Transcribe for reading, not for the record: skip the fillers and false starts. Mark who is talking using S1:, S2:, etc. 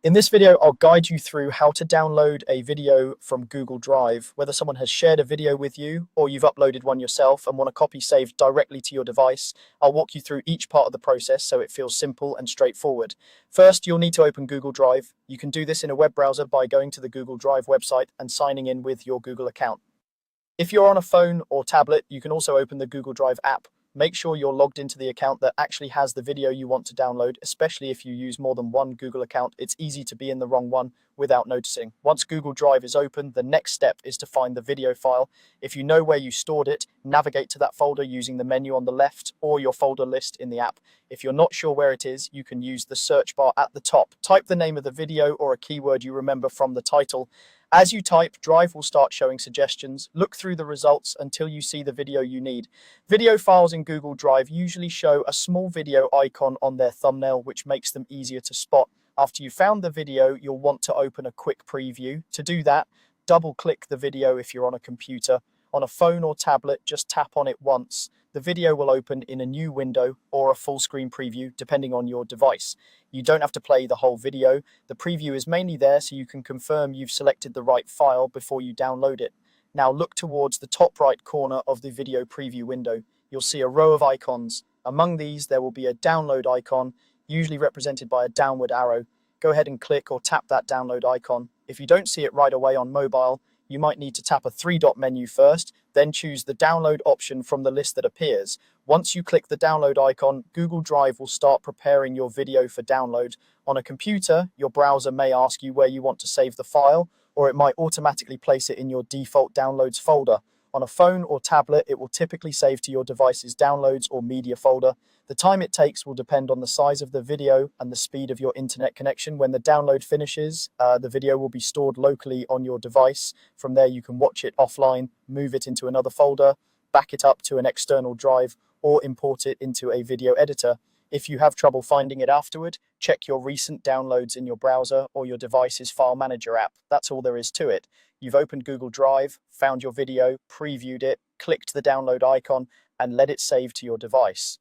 S1: In this video, I'll guide you through how to download a video from Google Drive, whether someone has shared a video with you or you've uploaded one yourself and want a copy saved directly to your device. I'll walk you through each part of the process so it feels simple and straightforward. First, you'll need to open Google Drive. You can do this in a web browser by going to the Google Drive website and signing in with your Google account. If you're on a phone or tablet, you can also open the Google Drive app. Make sure you're logged into the account that actually has the video you want to download, especially if you use more than one Google account. It's easy to be in the wrong one without noticing. Once Google Drive is open, the next step is to find the video file. If you know where you stored it, navigate to that folder using the menu on the left or your folder list in the app. If you're not sure where it is, you can use the search bar at the top. Type the name of the video or a keyword you remember from the title. As you type, Drive will start showing suggestions. Look through the results until you see the video you need. Video files in Google Drive usually show a small video icon on their thumbnail, which makes them easier to spot. After you've found the video, you'll want to open a quick preview. To do that, double-click the video if you're on a computer. On a phone or tablet, just tap on it once. The video will open in a new window or a full screen preview, depending on your device. You don't have to play the whole video. The preview is mainly there so you can confirm you've selected the right file before you download it. Now look towards the top right corner of the video preview window. You'll see a row of icons. Among these, there will be a download icon, usually represented by a downward arrow. Go ahead and click or tap that download icon. If you don't see it right away on mobile, you might need to tap a three-dot menu first, then choose the download option from the list that appears. Once you click the download icon, Google Drive will start preparing your video for download. On a computer, your browser may ask you where you want to save the file, or it might automatically place it in your default downloads folder. On a phone or tablet, it will typically save to your device's downloads or media folder. The time it takes will depend on the size of the video and the speed of your internet connection. When the download finishes, the video will be stored locally on your device. From there, you can watch it offline, move it into another folder, back it up to an external drive, or import it into a video editor. If you have trouble finding it afterward, check your recent downloads in your browser or your device's file manager app. That's all there is to it. You've opened Google Drive, found your video, previewed it, clicked the download icon, and let it save to your device.